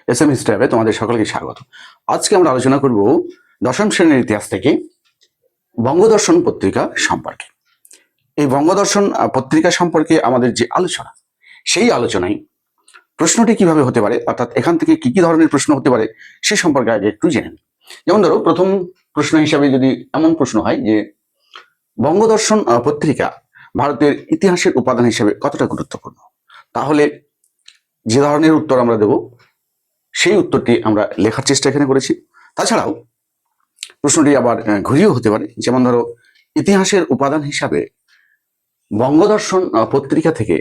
SM history তোমাদের সকলকে স্বাগত। আজকে আমরা আলোচনা করব দশম শ্রেণীর ইতিহাস থেকে বঙ্গদর্শন পত্রিকা সম্পর্কে। এই বঙ্গদর্শন পত্রিকা সম্পর্কে আমাদের যে আলোচনা, সেই আলোচনায় প্রশ্নটি কিভাবে হতে পারে, অর্থাৎ এখান থেকে কি কি ধরনের প্রশ্ন হতে পারে সে সম্পর্কে আগে একটু জেনে নিই। যেমন ধরো, প্রথম প্রশ্ন হিসাবে যদি এমন প্রশ্ন হয় যে বঙ্গদর্শন পত্রিকা ভারতের ইতিহাসের উপাদান হিসেবে কতটা গুরুত্বপূর্ণ, তাহলে যে ধরনের উত্তর আমরা দেব সেই উত্তরটি আমরা লেখার চেষ্টা এখানে করেছি। তাছাড়াও প্রশ্নটি আবার ঘুরিয়েও হতে পারে, যেমন ধরো ইতিহাসের উপাদান হিসাবে বঙ্গদর্শন পত্রিকা থেকে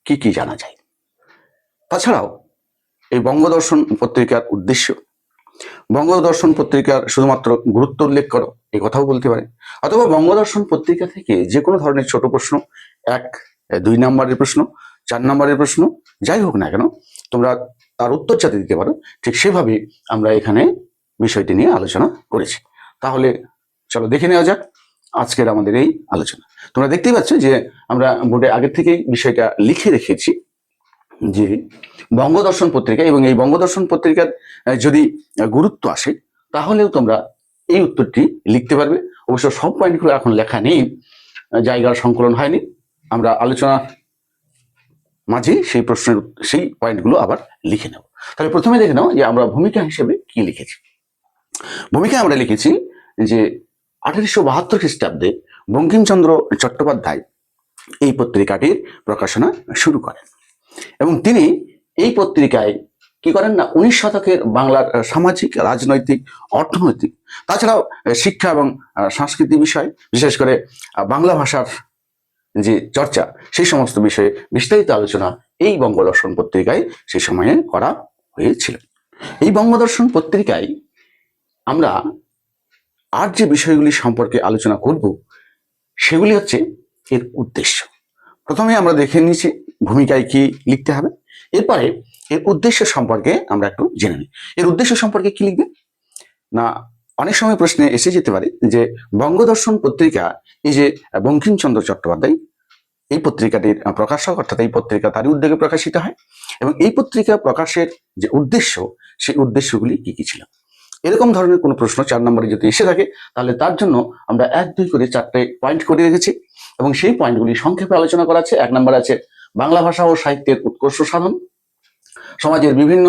কি কি জানা যায়। তাছাড়াও এই বঙ্গদর্শন পত্রিকার উদ্দেশ্য, বঙ্গদর্শন পত্রিকার শুধুমাত্র গুরুত্ব উল্লেখ করো এই কথাও বলতে পারে, অথবা বঙ্গদর্শন পত্রিকা থেকে যে কোনো ধরনের ছোট প্রশ্ন, 1-2 নম্বরের প্রশ্ন, 4 নম্বরের প্রশ্ন, যাই হোক না কেন তোমরা তার উত্তর যাতে দিতে পারো, ঠিক সেভাবে আমরা এখানে বিষয়টি নিয়ে আলোচনা করেছি। তাহলে চলো দেখে নেওয়া যাক আজকের আমাদের এই আলোচনা। তোমরা দেখতেই পাচ্ছ যে আমরা বোর্ডে আগের থেকেই বিষয়টা লিখে রেখেছি যে বঙ্গদর্শন পত্রিকা, এবং এই বঙ্গদর্শন পত্রিকার যদি গুরুত্ব আসে তাহলেও তোমরা এই উত্তরটি লিখতে পারবে। অবশ্য সব পয়েন্টগুলো এখন লেখা নেই, জায়গার সংকলন হয়নি, আমরা আলোচনা মাঝে সেই পয়েন্টগুলো আবার লিখে নেব। তাহলে প্রথমে দেখে নাও যে আমরা ভূমিকা হিসেবে কি লিখেছি। ভূমিকা আমরা লিখেছি যে 1872 খ্রিস্টাব্দে বঙ্কিমচন্দ্র চট্টোপাধ্যায় এই পত্রিকাটির প্রকাশনা শুরু করেন, এবং তিনি এই পত্রিকায় কি করেন না, 19 শতকের বাংলার সামাজিক, রাজনৈতিক, অর্থনৈতিক, তাছাড়াও শিক্ষা এবং সংস্কৃতি বিষয়, বিশেষ করে বাংলা ভাষার যে চর্চা, সেই সমস্ত বিষয়ে বিস্তারিত আলোচনা এই বঙ্গদর্শন পত্রিকায় সেই সময়ে করা হয়েছিল। এই বঙ্গদর্শন পত্রিকায় আমরা আর যে বিষয়গুলি সম্পর্কে আলোচনা করব সেগুলি হচ্ছে এর উদ্দেশ্য। প্রথমে আমরা দেখে নিয়েছি ভূমিকায় কি লিখতে হবে, এরপরে এর উদ্দেশ্য সম্পর্কে আমরা একটু জেনে নিই। এর উদ্দেশ্য সম্পর্কে কি লিখবে না, অনেক সময় প্রশ্নে এসে যেতে পারে যে বঙ্গদর্শন পত্রিকা, এই যে বঙ্কিমচন্দ্র চট্টোপাধ্যায় এই পত্রিকাটির প্রকাশক, অর্থাৎ এই পত্রিকা তারই উদ্যোগে প্রকাশিত হয়, এবং এই পত্রিকা প্রকাশের যে উদ্দেশ্য, সেই উদ্দেশ্যগুলি কি কি ছিল। এরকম ধরনের কোনো প্রশ্ন 4 নম্বরে যদি এসে থাকে তাহলে তার জন্য আমরা 1-2 করে 4টে পয়েন্ট করে রেখেছি, এবং সেই পয়েন্টগুলি সংক্ষেপে আলোচনা করা আছে। 1 নম্বর আছে বাংলা ভাষা ও সাহিত্যের উৎকর্ষ সাধন, সমাজের বিভিন্ন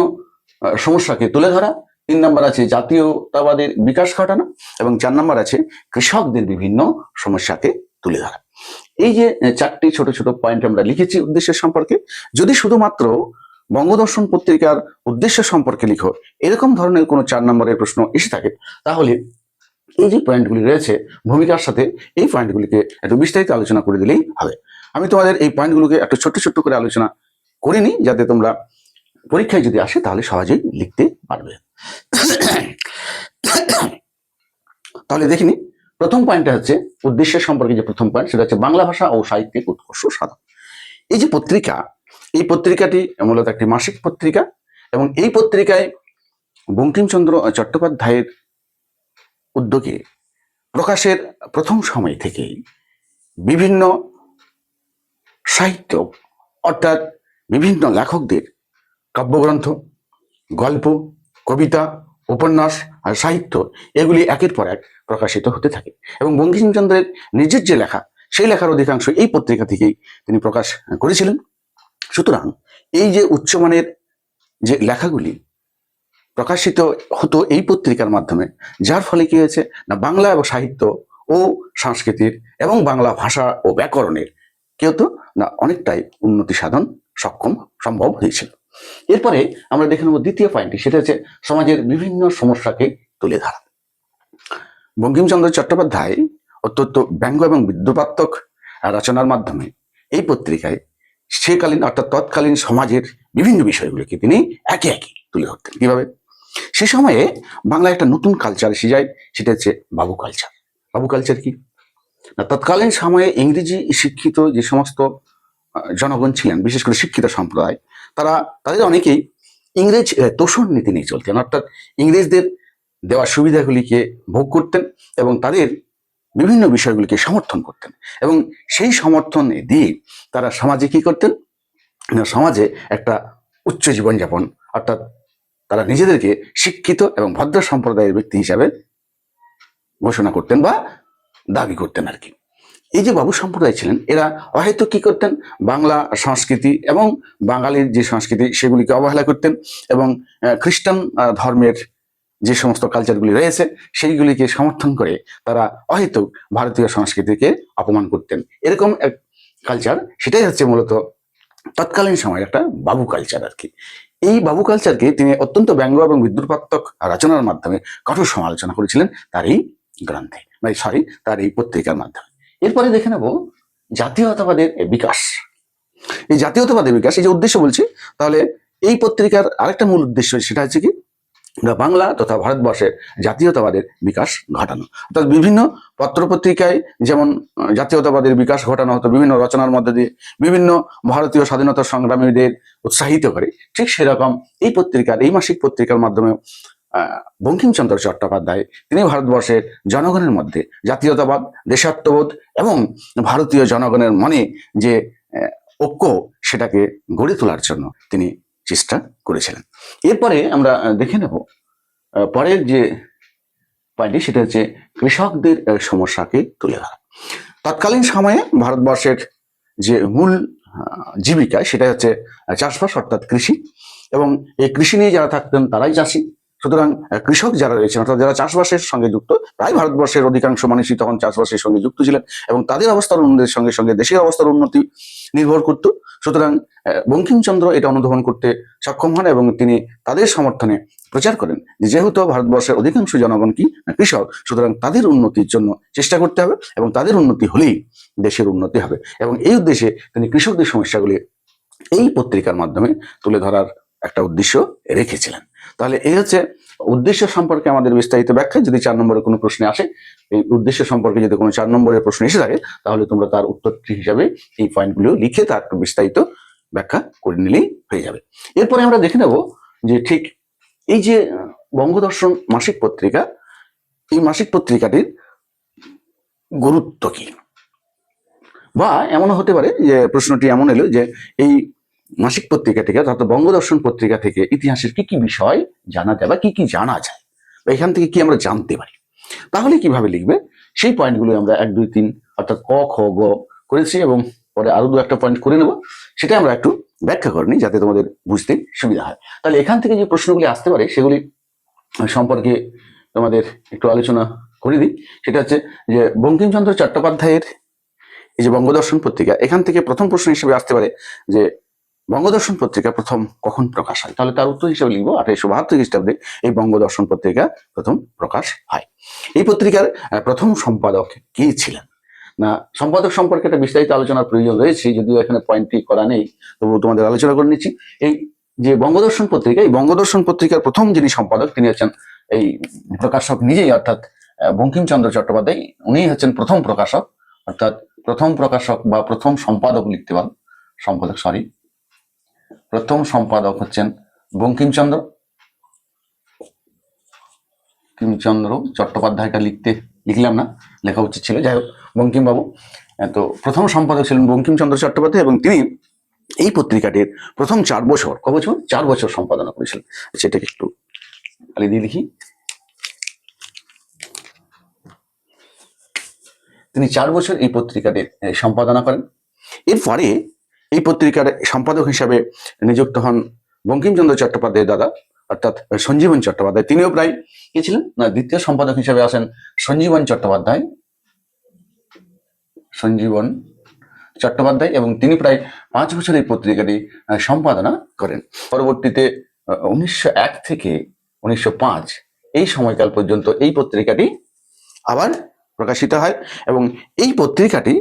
সমস্যাকে তুলে ধরা। 3 নম্বর আছে জাতীয়তাবাদের বিকাশ ঘটানো, এবং 4 নম্বর আছে কৃষকদের বিভিন্ন সমস্যাকে তুলে ধরা। এই যে 4টি ছোট ছোট পয়েন্ট আমরা লিখেছি উদ্দেশ্যের সম্পর্কে, যদি শুধুমাত্র বঙ্গদর্শন পত্রিকার উদ্দেশ্য সম্পর্কে লিখো, এরকম ধরনের কোনো 4 নম্বরের প্রশ্ন এসে থাকে, তাহলে এই যে পয়েন্টগুলি রয়েছে ভূমিকার সাথে, এই পয়েন্টগুলিকে একটু বিস্তারিত আলোচনা করে দিলেই হবে। আমি তোমাদের এই পয়েন্টগুলোকে একটু ছোট্ট ছোট্ট করে আলোচনা করে নিই, যাতে তোমরা পরীক্ষায় যদি আসে তাহলে সহজেই লিখতে পারবে। তাহলে দেখিনি, প্রথম পয়েন্টটা হচ্ছে উদ্দেশ্যের সম্পর্কে। যে প্রথম পয়েন্ট সেটা হচ্ছে বাংলা ভাষা ও সাহিত্যের উৎকর্ষ সাধন। এই যে পত্রিকা, এই পত্রিকাটি মূলত একটি মাসিক পত্রিকা, এবং এই পত্রিকায় বঙ্কিমচন্দ্র চট্টোপাধ্যায়ের উদ্যোগে প্রকাশের প্রথম সময় থেকেই বিভিন্ন সাহিত্য, অর্থাৎ বিভিন্ন লেখকদের কাব্যগ্রন্থ, গল্প, কবিতা, উপন্যাস আর সাহিত্য, এগুলি একের পর এক প্রকাশিত হতে থাকে, এবং বঙ্কিমচন্দ্রের নিজের যে লেখা, সেই লেখার অধিকাংশ এই পত্রিকা থেকেই তিনি প্রকাশ করেছিলেন। সুতরাং এই যে উচ্চমানের যে লেখাগুলি প্রকাশিত হতো এই পত্রিকার মাধ্যমে, যার ফলে কি হয়েছে না, বাংলা এবং সাহিত্য ও সংস্কৃতির এবং বাংলা ভাষা ও ব্যাকরণের কি হতো না, অনেকটাই উন্নতি সাধন সম্ভব হয়েছিল। এরপরে আমরা দেখে নেব দ্বিতীয় পয়েন্টটি, সেটা হচ্ছে সমাজের বিভিন্ন সমস্যাকে তুলে ধরা। বঙ্কিমচন্দ্র চট্টোপাধ্যায় অত্যন্ত ব্যঙ্গ এবং বিদ্রুপাত্মক রচনার মাধ্যমে এই পত্রিকায় সেকালীন, অর্থাৎ তৎকালীন সমাজের বিভিন্ন বিষয়গুলোকে তিনি একে একে তুলে ধরতেন। কিভাবে? সে সময়ে বাংলায় একটা নতুন কালচার এসে যায়, সেটা হচ্ছে বাবু কালচার। বাবু কালচার কি না, তৎকালীন সময়ে ইংরেজি শিক্ষিত যে সমস্ত জনগণ ছিলেন, বিশেষ করে শিক্ষিত সম্প্রদায়, তাদের অনেকেই ইংরেজ তোষণ নীতি নিয়ে চলতেন, অর্থাৎ ইংরেজদের দেওয়া সুবিধাগুলিকে ভোগ করতেন এবং তাদের বিভিন্ন বিষয়গুলিকে সমর্থন করতেন, এবং সেই সমর্থন দিয়ে তারা সমাজে কি করতেন, সমাজে একটা উচ্চ জীবনযাপন, অর্থাৎ তারা নিজেদেরকে শিক্ষিত এবং ভদ্র সম্প্রদায়ের ব্যক্তি হিসাবে ঘোষণা করতেন বা দাবি করতেন আর কি। এই যে বাবু সম্প্রদায় ছিলেন, এরা অহেতুক কি করতেন, বাংলা সংস্কৃতি এবং বাঙালির যে সংস্কৃতি সেগুলিকে অবহেলা করতেন এবং খ্রিস্টান ধর্মের যে সমস্ত কালচারগুলি রয়েছে সেইগুলিকে সমর্থন করে তারা অহেতুক ভারতীয় সংস্কৃতিকে অপমান করতেন। এরকম এক কালচার, সেটাই হচ্ছে মূলত তৎকালীন সময়ের একটা বাবু কালচার আর কি। এই বাবু কালচারকে তিনি অত্যন্ত ব্যঙ্গ এবং বিদ্রুপাত্মক রচনার মাধ্যমে কঠোর সমালোচনা করেছিলেন তার এই গ্রন্থে, তার এই পত্রিকার মাধ্যমে। এরপরে দেখে নেব জাতীয়তাবাদের বিকাশ। এই জাতীয়তাবাদের বিকাশ, এই যে উদ্দেশ্য বলছি, তাহলে এই পত্রিকার আরেকটা মূল উদ্দেশ্য সেটা হচ্ছে কি, বাংলা তথা ভারতবর্ষের জাতীয়তাবাদের বিকাশ ঘটানো। অর্থাৎ বিভিন্ন পত্রপত্রিকায় যেমন জাতীয়তাবাদের বিকাশ ঘটানো হতো বিভিন্ন রচনার মধ্যে দিয়ে, বিভিন্ন ভারতীয় স্বাধীনতা সংগ্রামীদের উৎসাহিত করে, ঠিক সেরকম এই পত্রিকার, এই মাসিক পত্রিকার মাধ্যমে বঙ্কিমচন্দ্র চট্টোপাধ্যায় তিনি ভারতবর্ষের জনগণের মধ্যে জাতীয়তাবাদ, দেশাত্মবোধ এবং ভারতীয় জনগণের মনে যে ঐক্য সেটাকে গড়ে তোলার জন্য তিনি চেষ্টা করেছিলেন। এরপরে আমরা দেখে নেব পরের যে পয়েন্টটি, সেটা হচ্ছে কৃষকদের সমস্যাকে তুলে ধরা। তৎকালীন সময়ে ভারতবর্ষের যে মূল জীবিকা সেটা হচ্ছে চাষবাস অর্থাৎ কৃষি, এবং এই কৃষি নিয়ে যারা থাকতেন তারাই চাষি। সুতরাং কৃষক যারা রয়েছেন অর্থাৎ যারা চাষবাসের সঙ্গে যুক্ত, প্রায় ভারতবর্ষের অধিকাংশ মানুষই তখন চাষবাসের সঙ্গে যুক্ত ছিলেন এবং তাদের অবস্থার উন্নতির সঙ্গে সঙ্গে দেশের অবস্থার উন্নতি নির্ভর করত। সুতরাং বঙ্কিমচন্দ্র এটা অনুধাবন করতে সক্ষম হন এবং তিনি তাদের সমর্থনে প্রচার করেন যে যেহেতু ভারতবর্ষের অধিকাংশ জনগণ কি কৃষক, সুতরাং তাদের উন্নতির জন্য চেষ্টা করতে হবে এবং তাদের উন্নতি হলেই দেশের উন্নতি হবে। এবং এই উদ্দেশ্যে তিনি কৃষকদের সমস্যাগুলি এই পত্রিকার মাধ্যমে তুলে ধরার একটা উদ্দেশ্য রেখেছিলেন। তাহলে এই হচ্ছে উদ্দেশ্য সম্পর্কে আমাদের বিস্তারিত ব্যাখ্যা। যদি 4 নম্বরে কোনো প্রশ্ন আসে, এই উদ্দেশ্য সম্পর্কে যদি কোনো 4 নম্বরের প্রশ্ন এসে থাকে, তাহলে তোমরা তার উত্তরটি হিসাবে এই পয়েন্টগুলো লিখে তার বিস্তারিত ব্যাখ্যা করে নিলেই হয়ে যাবে। এরপরে আমরা দেখে নেব যে ঠিক এই যে বঙ্গদর্শন মাসিক পত্রিকা, এই মাসিক পত্রিকাটির গুরুত্ব কি, বা এমন হতে পারে যে প্রশ্নটি এমন এলো যে এই মাসিক পত্রিকা থেকে অর্থাৎ বঙ্গদর্শন পত্রিকা থেকে ইতিহাসের কি কি বিষয় জানা যায় বা কি কি জানা যায় বা এখান থেকে কি আমরা জানতে পারি, তাহলে কিভাবে লিখবে সেই পয়েন্টগুলো আমরা 1, 2, 3 অর্থাৎ ক, খ, গ করেছি এবং পরে আরো 2-1টা পয়েন্ট করে নেব, সেটা আমরা একটু ব্যাখ্যা করে নিই যাতে তোমাদের বুঝতে সুবিধা হয়। তাহলে এখান থেকে যে প্রশ্নগুলি আসতে পারে সেগুলি সম্পর্কে তোমাদের একটু আলোচনা করে দিই। সেটা হচ্ছে যে বঙ্কিমচন্দ্র চট্টোপাধ্যায়ের এই যে বঙ্গদর্শন পত্রিকা, এখান থেকে প্রথম প্রশ্ন হিসেবে আসতে পারে যে বঙ্গদর্শন পত্রিকা প্রথম কখন প্রকাশ হয়। তাহলে তার উত্তর হিসেবে লিখবো 1872 খ্রিস্টাব্দে এই বঙ্গদর্শন পত্রিকা প্রথম প্রকাশ হয়। এই পত্রিকার প্রথম সম্পাদক কে ছিলেন না, সম্পাদক সম্পর্কে একটা বিস্তারিত আলোচনার প্রয়োজন রয়েছে, যদিও এখানে পয়েন্টটি করা নেই, তবু তোমাদের আলোচনা করে নিচ্ছি। এই যে বঙ্গদর্শন পত্রিকা, এই বঙ্গদর্শন পত্রিকার প্রথম যিনি সম্পাদক তিনি হচ্ছেন এই প্রকাশক নিজেই, অর্থাৎ বঙ্কিমচন্দ্র চট্টোপাধ্যায়। উনি হচ্ছেন প্রথম প্রকাশক, অর্থাৎ প্রথম প্রকাশক বা প্রথম সম্পাদক লিখতে পারেন, সম্পাদক সরি, প্রথম সম্পাদক হচ্ছেন বঙ্কিমচন্দ্র চট্টোপাধ্যায়টা লিখলাম না, লেখা উচিত ছিল, যাই হোক বঙ্কিমবাবু। তো প্রথম সম্পাদক ছিলেন বঙ্কিমচন্দ্র চট্টোপাধ্যায় এবং তিনি এই পত্রিকাটির প্রথম 4 বছর, 4 বছর সম্পাদনা করেছিলেন। সেটাকে একটু খালি দিয়ে লিখি, তিনি 4 বছর এই পত্রিকাটির সম্পাদনা করেন। এরপরে এই পত্রিকার সম্পাদক হিসাবে নিযুক্ত হন বঙ্কিমচন্দ্র চট্টোপাধ্যায়ের দাদা অর্থাৎ সঞ্জীবন চট্টোপাধ্যায়। তিনিও প্রায় কি ছিলেন না, দ্বিতীয় সম্পাদক হিসাবে আসেন সঞ্জীবন চট্টোপাধ্যায় এবং তিনি প্রায় 5 বছর এই পত্রিকাটি সম্পাদনা করেন। পরবর্তীতে 1901 থেকে 1905 এই সময়কাল পর্যন্ত এই পত্রিকাটি আবার প্রকাশিত হয় এবং এই পত্রিকাটি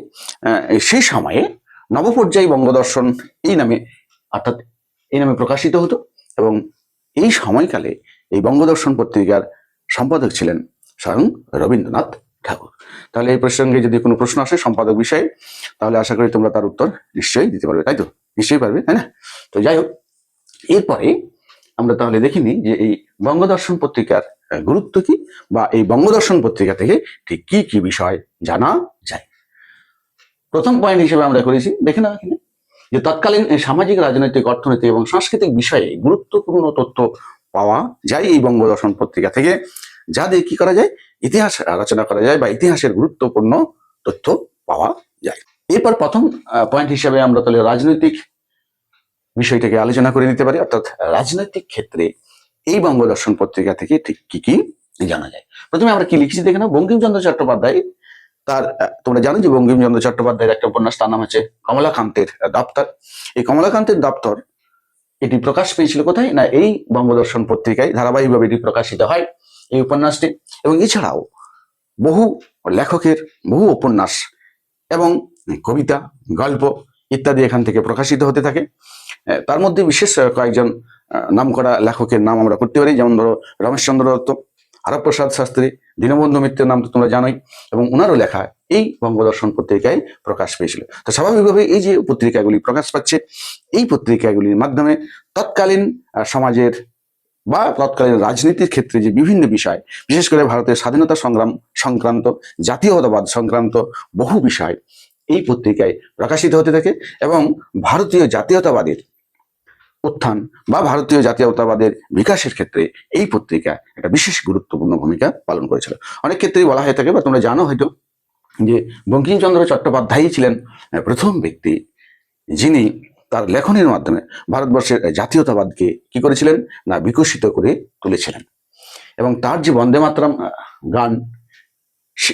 সেই সময়ে নবপর্যায়ী বঙ্গদর্শন এই নামে প্রকাশিত হতো এবং এই সময়কালে এই বঙ্গদর্শন পত্রিকার সম্পাদক ছিলেন স্বয়ং রবীন্দ্রনাথ ঠাকুর। তাহলে এই প্রসঙ্গে যদি কোনো প্রশ্ন আসে সম্পাদক বিষয়ে, তাহলে আশা করি তোমরা তার উত্তর নিশ্চয়ই দিতে পারবে, তাই তো? নিশ্চয়ই পারবে, তাই না? তো যাই হোক, এরপরে আমরা তাহলে দেখিনি যে এই বঙ্গদর্শন পত্রিকার গুরুত্ব কি বা এই বঙ্গদর্শন পত্রিকা থেকে ঠিক কি কি বিষয় জানা যায়। প্রথম পয়েন্ট হিসেবে আমরা করেছি, দেখে না এখানে, যে তৎকালীন সামাজিক, রাজনৈতিক, অর্থনৈতিক এবং সাংস্কৃতিক বিষয়ে গুরুত্বপূর্ণ তথ্য পাওয়া যায় এই বঙ্গদর্শন পত্রিকা থেকে, যা দিয়ে কি করা যায়, ইতিহাস আলোচনা করা যায় বা ইতিহাসের গুরুত্বপূর্ণ তথ্য পাওয়া যায়। এরপর প্রথম পয়েন্ট হিসেবে আমরা তাহলে রাজনৈতিক বিষয়টাকে আলোচনা করে নিতে পারি, অর্থাৎ রাজনৈতিক ক্ষেত্রে এই বঙ্গদর্শন পত্রিকা থেকে ঠিক কি কি জানা যায়। প্রথমে আমরা কি লিখেছি দেখে নাও। বঙ্কিমচন্দ্র চট্টোপাধ্যায় তার, তোমরা জানো যে বঙ্কিমচন্দ্র চট্টোপাধ্যায়ের একটা উপন্যাস, তার নাম হচ্ছে কমলাকান্তের দপ্তর। এই কমলাকান্তের দপ্তর এটি প্রকাশ পেয়েছিল কোথায় না, এই বঙ্গদর্শন পত্রিকায় ধারাবাহিকভাবে এটি প্রকাশিত হয় এই উপন্যাসটি। এবং এছাড়াও বহু লেখকের বহু উপন্যাস এবং কবিতা, গল্প ইত্যাদি এখান থেকে প্রকাশিত হতে থাকে। তার মধ্যে বিশেষ কয়েকজন নামকরা লেখকের নাম আমরা করতে পারি, যেমন ধরো রমেশচন্দ্র দত্ত, হরপ্রসাদ শাস্ত্রী, দীনবন্ধু মিত্রের নাম তো তোমরা জানোই, এবং ওনারও লেখা এই বঙ্গদর্শন পত্রিকায় প্রকাশ পেয়েছিল। তো স্বাভাবিকভাবে এই যে পত্রিকাগুলি প্রকাশ পাচ্ছে, এই পত্রিকাগুলির মাধ্যমে তৎকালীন সমাজের বা তৎকালীন রাজনীতির ক্ষেত্রে যে বিভিন্ন বিষয়, বিশেষ করে ভারতের স্বাধীনতা সংগ্রাম সংক্রান্ত, জাতীয়তাবাদ সংক্রান্ত বহু বিষয় এই পত্রিকায় প্রকাশিত হতে থাকে। এবং ভারতীয় জাতীয়তাবাদের উত্থান বা ভারতীয় জাতীয়তাবাদের বিকাশের ক্ষেত্রে এই পত্রিকা একটা বিশেষ গুরুত্বপূর্ণ ভূমিকা পালন করেছিল। অনেক ক্ষেত্রেই বলা হয়ে থাকে বা তোমরা জানো হয়তো যে বঙ্কিমচন্দ্র চট্টোপাধ্যায় ছিলেন প্রথম ব্যক্তি যিনি তার লেখনের মাধ্যমে ভারতবর্ষের জাতীয়তাবাদকে কি করেছিলেন না, বিকশিত করে তুলেছিলেন। এবং তার যে বন্দে মাতরম গান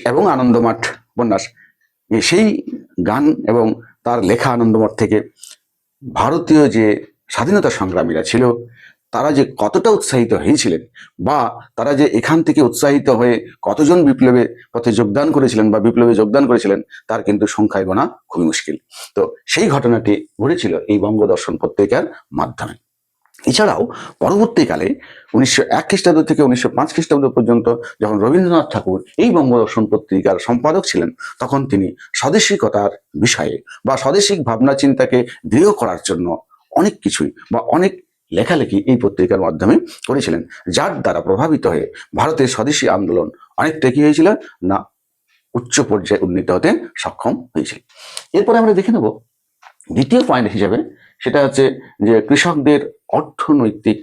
এবং আনন্দমঠ উপন্যাস, সেই গান এবং তার লেখা আনন্দমঠ থেকে ভারতীয় যে স্বাধীনতা সংগ্রামীরা ছিল তারা যে কতটা উৎসাহিত হয়েছিলেন, বা তারা যে এখান থেকে উৎসাহিত হয়ে কতজন বিপ্লবে পথে যোগদান করেছিলেন বা বিপ্লবে যোগদান করেছিলেন, তার কিন্তু সংখ্যায় গোনা খুবই মুশকিল। তো সেই ঘটনাটি ঘটেছিল এই বঙ্গদর্শন পত্রিকার মাধ্যমে। এছাড়াও পরবর্তীকালে 1901 খ্রিস্টাব্দ থেকে 1905 খ্রিস্টাব্দ পর্যন্ত যখন রবীন্দ্রনাথ ঠাকুর এই বঙ্গদর্শন পত্রিকার সম্পাদক ছিলেন, তখন তিনি স্বদেশিকতার বিষয়ে বা স্বদেশিক ভাবনা চিন্তাকে দৃঢ় করার জন্য অনেক কিছুই বা অনেক লেখালেখি এই পত্রিকার মাধ্যমে করেছিলেন, যার দ্বারা প্রভাবিত হয়ে ভারতের স্বদেশী আন্দোলন অনেকটা কি হয়েছিল না, উচ্চ পর্যায়ে উন্নীত হতে সক্ষম হয়েছিল। এরপরে আমরা দেখে নেব দ্বিতীয় পয়েন্ট হিসেবে, সেটা হচ্ছে যে কৃষকদের অর্থনৈতিক,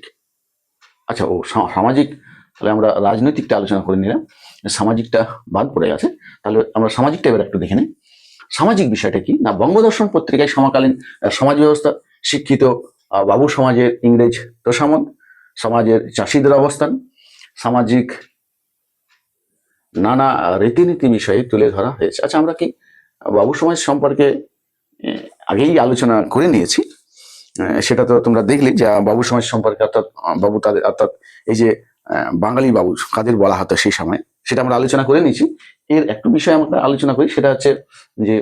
আচ্ছা ও সামাজিক, তাহলে আমরা রাজনৈতিকটা আলোচনা করে নিলাম, সামাজিকটা বাদ পড়ে গেছে, তাহলে আমরা সামাজিকটা এবার একটু দেখে নিই। সামাজিক বিষয়টা কি না, বঙ্গদর্শন পত্রিকায় সমকালীন সমাজ ব্যবস্থা, শিক্ষিত বাবু সমাজের ইংরেজ তোষামদ, সমাজের চাষিদের অবস্থান, সামাজিক নানা রীতিনীতি বিষয়ে তুলে ধরা হয়েছে। আচ্ছা, আমরা কি বাবু সমাজ সম্পর্কে আগেই আলোচনা করে নিয়েছি, সেটা তো তোমরা দেখলে যে বাবু সমাজ সম্পর্কে, অর্থাৎ বাবু তাদের, অর্থাৎ এই যে বাঙালি বাবু কাদের বলা হতো সেই সময়, সেটা আমরা আলোচনা করে নিয়েছি। এর একটু বিষয় আমরা আলোচনা করি, সেটা হচ্ছে যে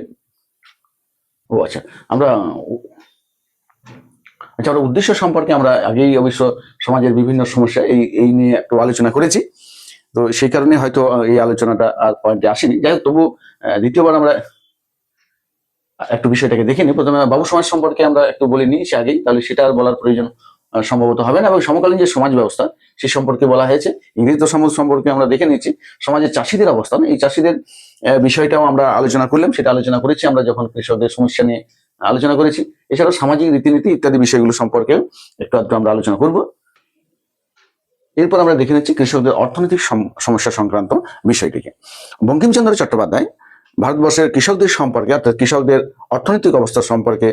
আচ্ছা আমরা উদ্দেশ্য সম্পর্কে আমরা আগেই অবশ্য সমাজের বিভিন্ন সমস্যা এই নিয়ে একটু আলোচনা করেছি, তো সেই কারণে হয়তো এই আলোচনাটা আর পয়েন্টে আসেনি। যাই হোক, তবু দ্বিতীয়বার আমরা একটু বিষয়টাকে দেখে নিই। প্রথমে বাবু সমাজ সম্পর্কে আমরা একটু বলে নিয়েছি আগেই, তাহলে সেটা আর বলার প্রয়োজন সম্ভবত হবে না। এবং সমকালীন যে সমাজ ব্যবস্থা সে সম্পর্কে বলা হয়েছে, ইংরেজ সমাজ সম্পর্কে আমরা দেখে নিয়েছি, সমাজের চাষিদের অবস্থান, এই চাষিদের বিষয়টাও আমরা আলোচনা করলাম, সেটা আলোচনা করেছি আমরা যখন কৃষকদের সমস্যা নিয়ে আলোচনা করেছি। এছাড়াও সামাজিক রীতিনীতি ইত্যাদি বিষয়গুলো সম্পর্কে একটু আধটু আমরা আলোচনা করব। এরপর আমরা দেখে নিচ্ছি কৃষকদের অর্থনৈতিক সমস্যা সংক্রান্ত বিষয়টিকে। বঙ্কিমচন্দ্র চট্টোপাধ্যায় ভারতবর্ষের কৃষকদের সম্পর্কে, অর্থাৎ কৃষকদের অর্থনৈতিক অবস্থা সম্পর্কে,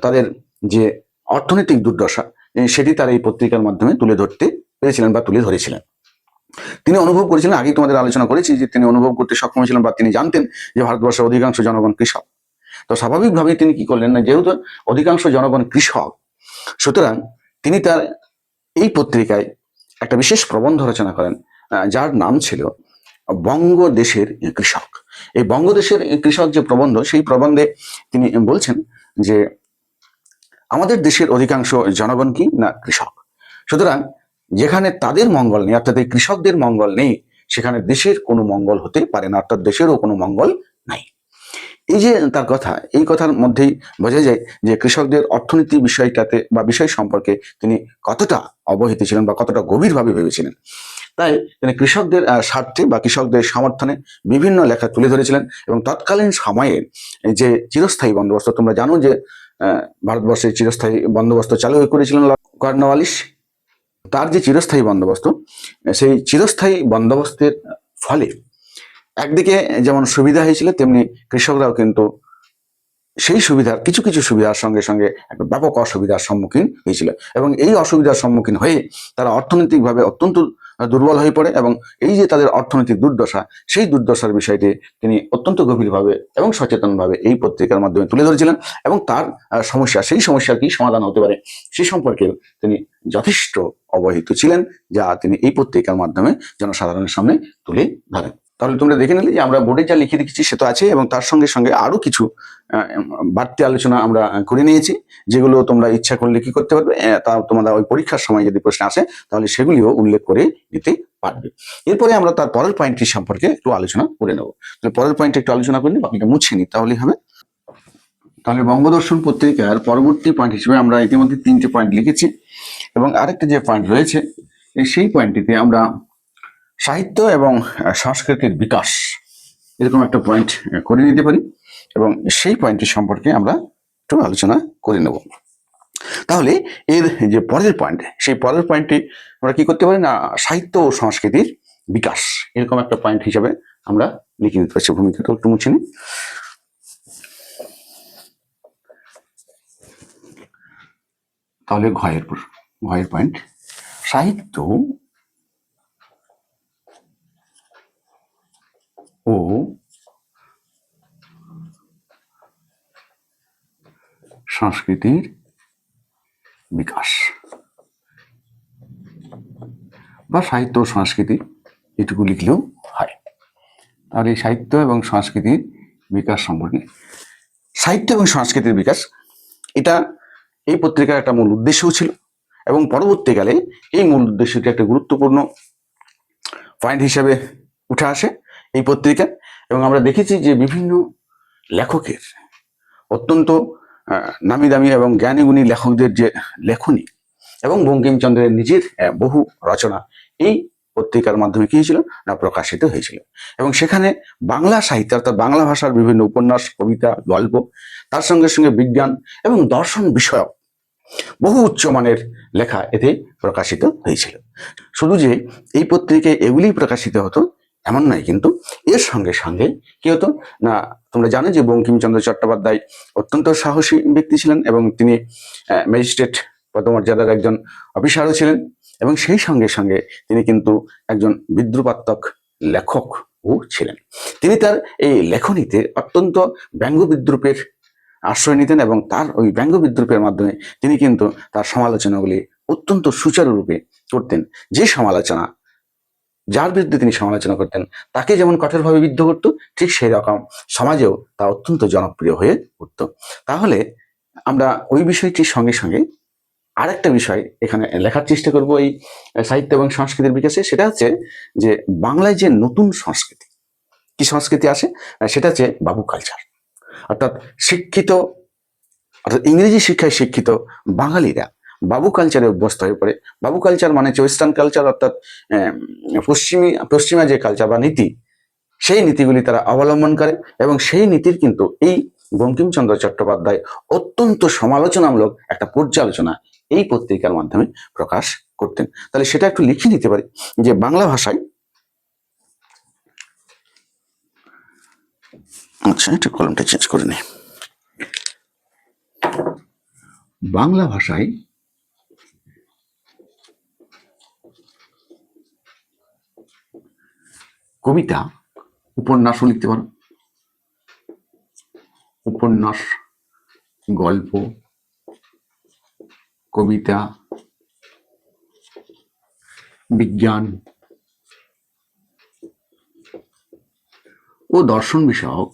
তাদের যে অর্থনৈতিক দুর্দশা সেটি তার এই পত্রিকার মাধ্যমে তুলে ধরতে পেরেছিলেন বা তুলে ধরেছিলেন। তিনি অনুভব করেছিলেন, আগেই তোমাদের আলোচনা করেছি যে তিনি অনুভব করতে সক্ষম হয়েছিলেন বা তিনি জানতেন যে ভারতবর্ষের অধিকাংশ জনগণ কৃষক। তো স্বাভাবিকভাবেই তিনি কি করলেন না, যেহেতু অধিকাংশ জনগণ কৃষক, সুতরাং তিনি তার এই পত্রিকায় একটা বিশেষ প্রবন্ধ রচনা করেন, যার নাম ছিল বঙ্গদেশের কৃষক। এই বঙ্গদেশের কৃষক যে প্রবন্ধ, সেই প্রবন্ধে তিনি বলছেন যে আমাদের দেশের অধিকাংশ জনগণ কি না কৃষক, সুতরাং যেখানে তাদের মঙ্গল নেই, অর্থাৎ এই কৃষকদের মঙ্গল নেই, সেখানে দেশের কোনো মঙ্গল হতে পারে না, অর্থাৎ দেশেরও কোনো মঙ্গল নাই। এই যে তার কথা, এই কথার মধ্যেই বোঝা যায় যে কৃষকদের অর্থনীতি বিষয়টাতে বা বিষয় সম্পর্কে তিনি কতটা অবহিত ছিলেন বা কতটা গভীরভাবে ভেবেছিলেন। তাই তিনি কৃষকদের স্বার্থে বা কৃষকদের সমর্থনে বিভিন্ন লেখা তুলে ধরেছিলেন। এবং তৎকালীন সময়ে যে চিরস্থায়ী বন্দোবস্ত, তোমরা জানো যে ভারতবর্ষে চিরস্থায়ী বন্দোবস্ত চালু করেছিলেন কর্নওয়ালিস, তার যে চিরস্থায়ী বন্দোবস্ত, সেই চিরস্থায়ী বন্দোবস্তের ফলে একদিকে যেমন সুবিধা হয়েছিল, তেমনি কৃষকরাও কিন্তু সেই সুবিধার কিছু কিছু সুবিধার সঙ্গে সঙ্গে একটা ব্যাপক অসুবিধার সম্মুখীন হয়েছিল, এবং এই অসুবিধার সম্মুখীন হয়ে তারা অর্থনৈতিকভাবে অত্যন্ত দুর্বল হয়ে পড়ে। এবং এই যে তাদের অর্থনৈতিক দুর্দশা, সেই দুর্দশার বিষয়টি তিনি অত্যন্ত গভীরভাবে এবং সচেতনভাবে এই পত্রিকার মাধ্যমে তুলে ধরেছিলেন, এবং তার সমস্যা, সেই সমস্যার কি সমাধান হতে পারে সেই সম্পর্কে তিনি যথেষ্ট অবহিত ছিলেন, যা তিনি এই পত্রিকার মাধ্যমে জনসাধারণের সামনে তুলে ধরেন। তাহলে তোমরা দেখে নিলে যে আমরা বোর্ডে যা লিখে রেখেছি সে তো আছে, এবং তার সঙ্গে সঙ্গে আরো কিছু বাড়তি আলোচনা আমরা করে নিয়েছি, যেগুলো তোমরা ইচ্ছা করলে কি করতে পারবে, তা তোমরা ওই পরীক্ষার সময় যদি প্রশ্ন আসে তাহলে সেগুলিও উল্লেখ করে দিতে পারবে। এরপরে আমরা তার পরের পয়েন্টটি সম্পর্কে একটু আলোচনা করে নেব। তাহলে পরের পয়েন্টে একটু আলোচনা করলে বাকিটা মুছে নিই, তাহলেই হবে। তাহলে বঙ্গদর্শন পত্রিকার পরবর্তী পয়েন্ট হিসেবে আমরা ইতিমধ্যে 3টে পয়েন্ট লিখেছি, এবং আরেকটা যে পয়েন্ট রয়েছে সেই পয়েন্টটিতে আমরা সাহিত্য এবং সংস্কৃতির বিকাশ এরকম একটা পয়েন্ট করে নিতে পারি, এবং সেই পয়েন্টটি সম্পর্কে আমরা একটু আলোচনা করে নেব। তাহলে এর যে পরের পয়েন্ট, সেই পরের পয়েন্টটি আমরা কি করতে পারি না, সাহিত্য ও সংস্কৃতির বিকাশ এরকম একটা পয়েন্ট হিসাবে আমরা লিখে নিতে পারছি। ভূমিকাটা একটু মুছে নিই। তাহলে ঘয়ের পয়েন্ট, সাহিত্য ও সংস্কৃতির বিকাশ, বা সাহিত্য ও সংস্কৃতি এটুকু লিখলেও হয়। তাহলে সাহিত্য এবং সংস্কৃতির বিকাশ সম্পর্কে, সাহিত্য এবং সংস্কৃতির বিকাশ এটা এই পত্রিকার একটা মূল উদ্দেশ্যও ছিল, এবং পরবর্তীকালে এই মূল উদ্দেশ্যটি একটা গুরুত্বপূর্ণ পয়েন্ট হিসেবে উঠে আসে এই পত্রিকা। এবং আমরা দেখেছি যে বিভিন্ন লেখকের, অত্যন্ত নামি দামি এবং জ্ঞানী গুণী লেখকদের যে লেখনী, এবং বঙ্কিমচন্দ্রের নিজের বহু রচনা এই পত্রিকার মাধ্যমে কি হয়েছিল না, প্রকাশিত হয়েছিল। এবং সেখানে বাংলা সাহিত্য অর্থাৎ বাংলা ভাষার বিভিন্ন উপন্যাস, কবিতা, গল্প, তার সঙ্গে সঙ্গে বিজ্ঞান এবং দর্শন বিষয়ক বহু উচ্চমানের লেখা এতে প্রকাশিত হয়েছিল। শুধু যে এই পত্রিকায় এগুলি প্রকাশিত হতো এমন নয়, কিন্তু এর সঙ্গে সঙ্গে কি হতো না, তোমরা জানো যে বঙ্কিমচন্দ্র চট্টোপাধ্যায় অত্যন্ত সাহসী ব্যক্তি ছিলেন, এবং তিনি ম্যাজিস্ট্রেট পদমর্যাদার একজন অফিসারও ছিলেন, এবং সেই সঙ্গে সঙ্গে তিনি কিন্তু একজন বিদ্রুপাত্মক লেখকও ছিলেন। তিনি তার এই লেখনীতে অত্যন্ত ব্যঙ্গ বিদ্রুপের আশ্রয় নিতেন, এবং তার ওই ব্যঙ্গ বিদ্রুপের মাধ্যমে তিনি কিন্তু তার সমালোচনাগুলি অত্যন্ত সুচারুরূপে করতেন। যে সমালোচনা, যার বিরুদ্ধে তিনি সমালোচনা করতেন তাকে যেমন কঠোরভাবে বিদ্ধ করত, ঠিক সেই রকম সমাজেও তা অত্যন্ত জনপ্রিয় হয়ে উঠত। তাহলে আমরা ওই বিষয়টির সঙ্গে সঙ্গে আরেকটা বিষয় এখানে লেখার চেষ্টা করব এই সাহিত্য এবং সংস্কৃতির বিকাশে, সেটা হচ্ছে যে বাংলায় যে নতুন সংস্কৃতি, কি সংস্কৃতি আসে, সেটা হচ্ছে বাবু কালচার। অর্থাৎ শিক্ষিত, অর্থাৎ ইংরেজি শিক্ষায় শিক্ষিত বাঙালিরা বাবু কালচারে অভ্যস্ত হয়ে পড়ে। বাবু কালচার মানে হচ্ছে ওয়েস্টার্ন কালচার, অর্থাৎ পশ্চিমা যে কালচার বা নীতি, সেই নীতিগুলি তারা অবলম্বন করে, এবং সেই নীতির কিন্তু এই বঙ্কিমচন্দ্র চট্টোপাধ্যায় অত্যন্ত সমালোচনামূলক একটা পর্যালোচনা এই পত্রিকার মাধ্যমে প্রকাশ করতেন। তাহলে সেটা একটু লিখে নিতে পারি যে বাংলা ভাষায়, আচ্ছা একটু কলমটা চেঞ্জ করে নি, বাংলা ভাষায় কবিতা, উপন্যাসও লিখতে পারো, উপন্যাস, গল্প, কবিতা, বিজ্ঞান ও দর্শন বিষয়ক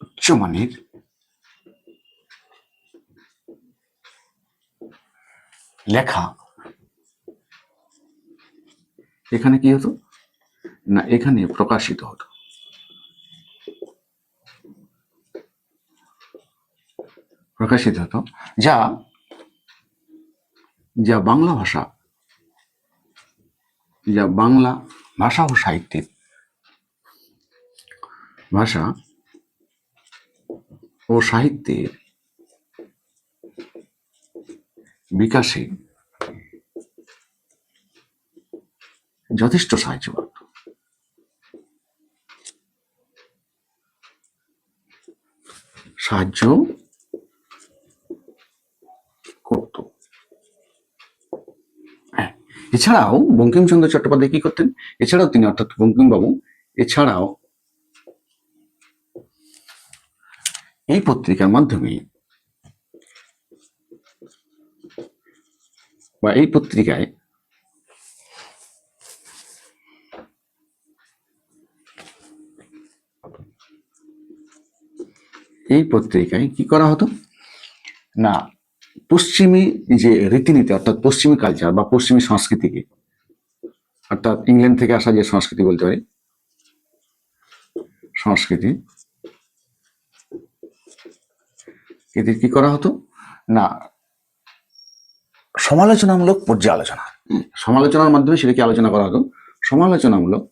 উচ্চমানের লেখা এখানে কি হতো না, এখানে প্রকাশিত হতো। যা বাংলা ভাষা ও সাহিত্যের ভাষা ও সাহিত্যের বিকাশে যথেষ্ট সাহায্য করত। সাহায্য করত। হ্যাঁ, এছাড়াও বঙ্কিমচন্দ্র চট্টোপাধ্যায় কি করতেন? এছাড়াও তিনি অর্থাৎ বঙ্কিমবাবু এছাড়াও এই পত্রিকার মাধ্যমে বা এই পত্রিকায় কি করা হতো না, পশ্চিমী যে রীতিনীতি অর্থাৎ পশ্চিমী কালচার বা পশ্চিমী সংস্কৃতিকে, অর্থাৎ ইংল্যান্ড থেকে আসা যে সংস্কৃতি বলতে পারি, সংস্কৃতি এদের কি করা হতো না, সমালোচনামূলক পর্যালোচনা, সমালোচনার মাধ্যমে সেটাকে আলোচনা করা হতো। সমালোচনামূলক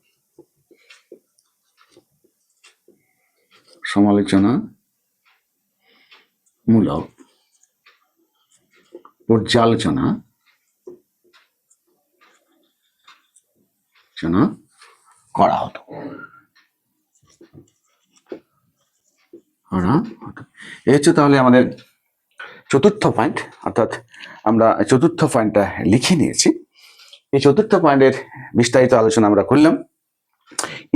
পর্যালোচনা করা হতো। এই হচ্ছে তাহলে আমাদের চতুর্থ পয়েন্ট, অর্থাৎ আমরা চতুর্থ পয়েন্টটা লিখে নিয়েছি। এই চতুর্থ পয়েন্টের বিস্তারিত আলোচনা আমরা করলাম।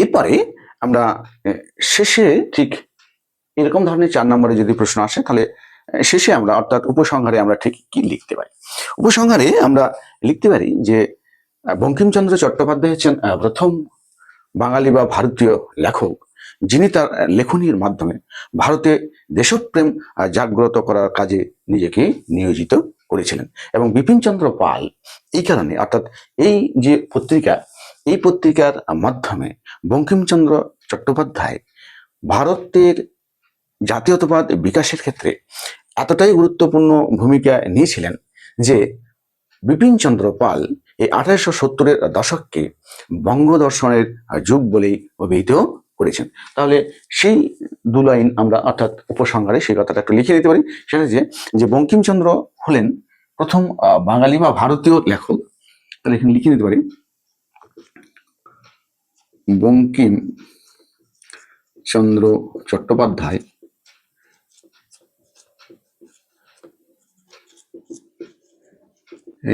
এরপরে আমরা শেষে ঠিক এরকম ধরনের 4 নম্বরে যদি প্রশ্ন আসে তাহলে শেষে আমরা অর্থাৎ উপসংহারে আমরা ঠিক কি লিখতে পারি। উপসংহারে আমরা লিখতে পারি যে বঙ্কিমচন্দ্র চট্টোপাধ্যায় হচ্ছেন প্রথম বাঙালি বা ভারতীয় লেখক যিনি তার লেখনীর মাধ্যমে ভারতে দেশপ্রেম জাগ্রত করার কাজে নিজেকে নিয়োজিত করেছিলেন। এবং বিপিনচন্দ্র পাল এই কারণে অর্থাৎ এই যে পত্রিকা, এই পত্রিকার মাধ্যমে বঙ্কিমচন্দ্র চট্টোপাধ্যায় ভারতের জাতীয়তাবাদ বিকাশের ক্ষেত্রে এতটাই গুরুত্বপূর্ণ ভূমিকা নিয়েছিলেন যে বিপিনচন্দ্র পাল এই 1870-এর দশককে বঙ্গদর্শনের যুগ বলেই অভিহিত করেছেন। তাহলে সেই 2 লাইন আমরা অর্থাৎ উপসংহারে সেই কথাটা একটু লিখে দিতে পারি। সেটা যে বঙ্কিমচন্দ্র হলেন প্রথম বাঙালি বা ভারতীয় লেখক। তাহলে এখানে লিখে দিতে পারি বঙ্কিমচন্দ্র চট্টোপাধ্যায়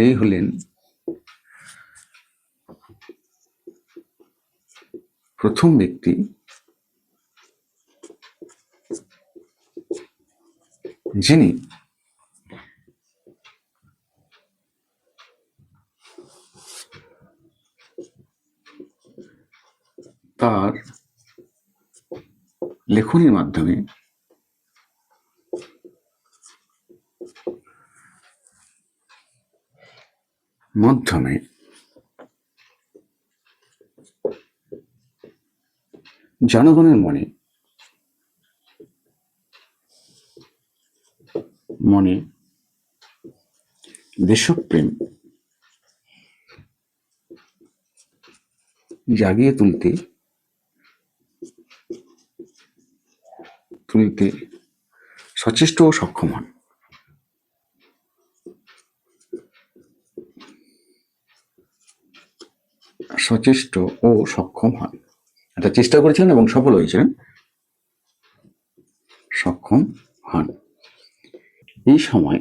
এই হলেন প্রথম ব্যক্তি যিনি তার লেখনীর মাধ্যমে জনগণের মনে দেশপ্রেম জাগিয়ে তুলতে সচেষ্ট ও সক্ষম হন। এটা চেষ্টা করেছিলেন এবং সফল হয়েছিলেন, সক্ষম হন। এই সময়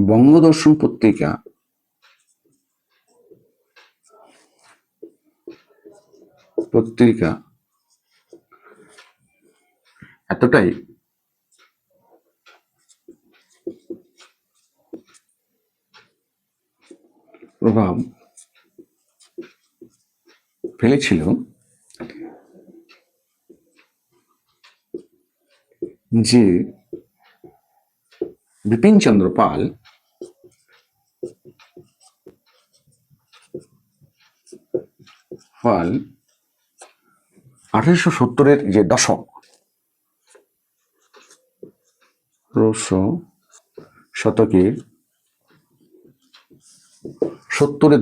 বঙ্গদর্শন পত্রিকা এতটাই প্রভাব ফেলেছিল যে বিপিনচন্দ্র পাল 1870-এর যে দশক, শতকের 70-এর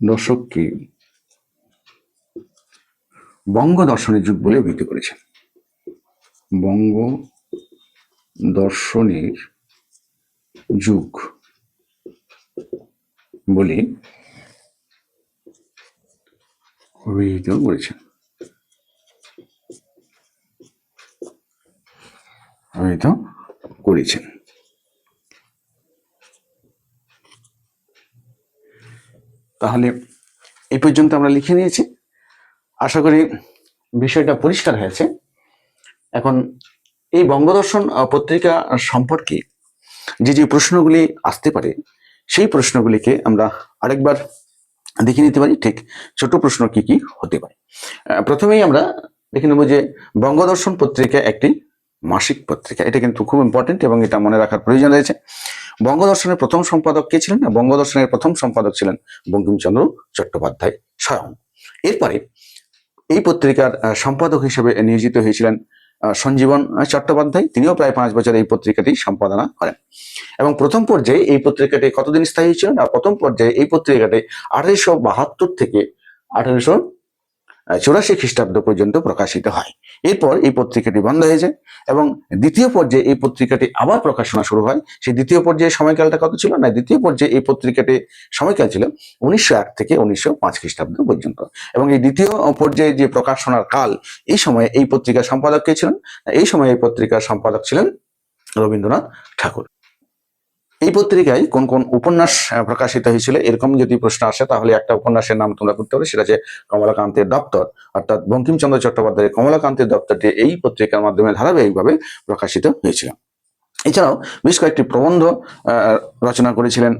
দশককে বঙ্গ দর্শনের যুগ বলে অভিহিত করেছেন। বঙ্গ দর্শনের যুগ বলে অভিহিত করেছেন। তাহলে এই পর্যন্ত আমরা লিখে নিয়েছি। আশা করি বিষয়টা পরিষ্কার হয়েছে। এখন এই বঙ্গদর্শন পত্রিকা সম্পর্কে যে যে প্রশ্নগুলি আসতে পারে সেই প্রশ্নগুলিকে আমরা আরেকবার দেখে নিতে পারি। ঠিক ছোট প্রশ্ন কি কি হতে পারে। প্রথমেই আমরা দেখে নেব যে বঙ্গদর্শন পত্রিকা একটি মাসিক পত্রিকা। এটা কিন্তু খুব ইম্পর্টেন্ট এবং এটা মনে রাখার প্রয়োজন রয়েছে। বঙ্গদর্শনের প্রথম সম্পাদক কে ছিলেন? বঙ্গদর্শনের প্রথম সম্পাদক ছিলেন বঙ্কিমচন্দ্র চট্টোপাধ্যায় স্বয়ং। এরপরে এই পত্রিকার সম্পাদক হিসেবে নিয়োজিত হয়েছিলেন সঞ্জীবন চট্টোপাধ্যায়। তিনিও প্রায় 5 বছর এই পত্রিকাটি সম্পাদনা করেন এবং প্রথম পর্যায়ে এই পত্রিকাটি কতদিন স্থায়ী ছিল না? প্রথম পর্যায়ে এই পত্রিকাটি 1872 থেকে 1884 খ্রিস্টাব্দ পর্যন্ত প্রকাশিত হয়। এরপর এই পত্রিকাটি বন্ধ হয়ে যায় এবং দ্বিতীয় পর্যায়ে এই পত্রিকাটি আবার প্রকাশনা শুরু হয়। সেই দ্বিতীয় পর্যায়ে সময়কালটা কত ছিল না? দ্বিতীয় পর্যায়ে এই পত্রিকাটি সময়কাল ছিল 1901 থেকে 1905 খ্রিস্টাব্দ পর্যন্ত। এবং এই দ্বিতীয় পর্যায়ে যে প্রকাশনার কাল, এই সময়ে এই পত্রিকার সম্পাদক কে ছিলেন? এই সময়ে এই পত্রিকার সম্পাদক ছিলেন রবীন্দ্রনাথ ঠাকুর। এই পত্রিকায় কোন কোন উপন্যাস প্রকাশিত হয়েছিল? এরকম যদি প্রশ্ন আসে তাহলে একটা উপন্যাসের নাম তোমরা করতে পারো, সেটা হচ্ছে কমলাকান্তের দপ্তর। অর্থাৎ বঙ্কিমচন্দ্র চট্টোপাধ্যায়ের কমলাকান্তের দপ্তরটি এই পত্রিকার মাধ্যমে ধারাবাহিকভাবে প্রকাশিত হয়েছিল। এছাড়াও বেশ কয়েকটি প্রবন্ধ রচনা করেছিলেন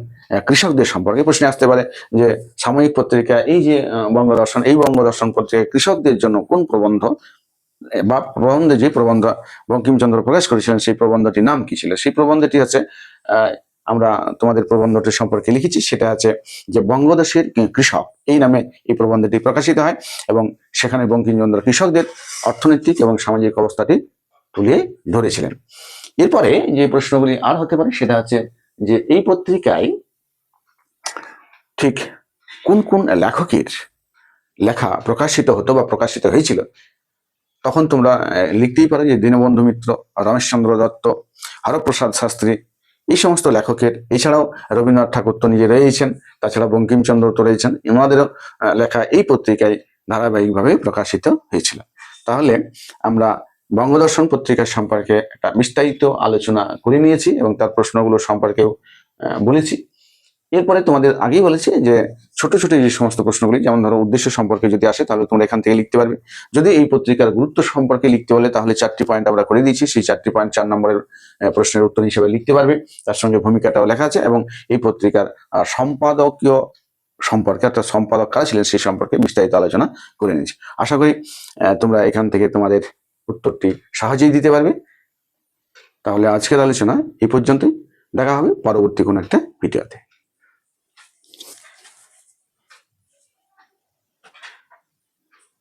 কৃষকদের সম্পর্কে। প্রশ্নে আসতে পারে যে সাময়িক পত্রিকা এই যে বঙ্গদর্শন, এই বঙ্গদর্শন পত্রিকা কৃষকদের জন্য কোন প্রবন্ধ বা প্রবন্ধে যে প্রবন্ধ বঙ্কিমচন্দ্র প্রকাশ করেছিলেন সেই প্রবন্ধটির নাম কি ছিল? সেই প্রবন্ধটি হচ্ছে আমরা তোমাদের প্রবন্ধটি সম্পর্কে লিখেছি, সেটা আছে যে বঙ্গদেশের কৃষক, এই নামে এই প্রবন্ধটি প্রকাশিত হয় এবং সেখানে বঙ্কিমচন্দ্র কৃষকদের অর্থনৈতিক এবং সামাজিক অবস্থাটি তুলে ধরেছিলেন। এরপরে যে প্রশ্নগুলি আর হতে পারে সেটা হচ্ছে যে এই পত্রিকায় ঠিক কোন কোন লেখকের লেখা প্রকাশিত হতো বা প্রকাশিত হয়েছিল? তখন তোমরা লিখতেই পারো যে দীনবন্ধু মিত্র, রমেশচন্দ্র দত্ত, হরপ্রসাদ শাস্ত্রী, এই সমস্ত লেখকের। এছাড়াও রবীন্দ্রনাথ ঠাকুর তো নিজে রয়েছেন, তাছাড়া বঙ্কিমচন্দ্র তো রয়েছেন, এনাদেরও লেখা এই পত্রিকায় ধারাবাহিকভাবে প্রকাশিত হয়েছিল। তাহলে আমরা বঙ্গদর্শন পত্রিকা সম্পর্কে একটা বিস্তারিত আলোচনা করে নিয়েছি এবং তার প্রশ্নগুলো সম্পর্কেও বলেছি। এরপরে তোমাদের আগেই বলেছি যে ছোট ছোট যে সমস্ত প্রশ্নগুলি, যেমন ধরো উদ্দেশ্য সম্পর্কে যদি আসে তাহলে তোমরা এখান থেকে লিখতে পারবে। যদি এই পত্রিকার গুরুত্ব সম্পর্কে লিখতে বলে তাহলে 4টি পয়েন্ট আমরা করে দিয়েছি, সেই 4টি পয়েন্ট 4 নম্বরের প্রশ্নের উত্তর হিসেবে লিখতে পারবে। তার সঙ্গে ভূমিকাটাও লেখা আছে এবং এই পত্রিকার সম্পাদকীয় সম্পর্কে, অর্থাৎ সম্পাদক কারা ছিলেন সেই সম্পর্কে বিস্তারিত আলোচনা করে নিয়েছি। আশা করি তোমরা এখান থেকে তোমাদের উত্তরটি সহজেই দিতে পারবে। তাহলে আজকের আলোচনা এই পর্যন্তই। দেখা হবে পরবর্তী কোনো একটা ভিডিওতে।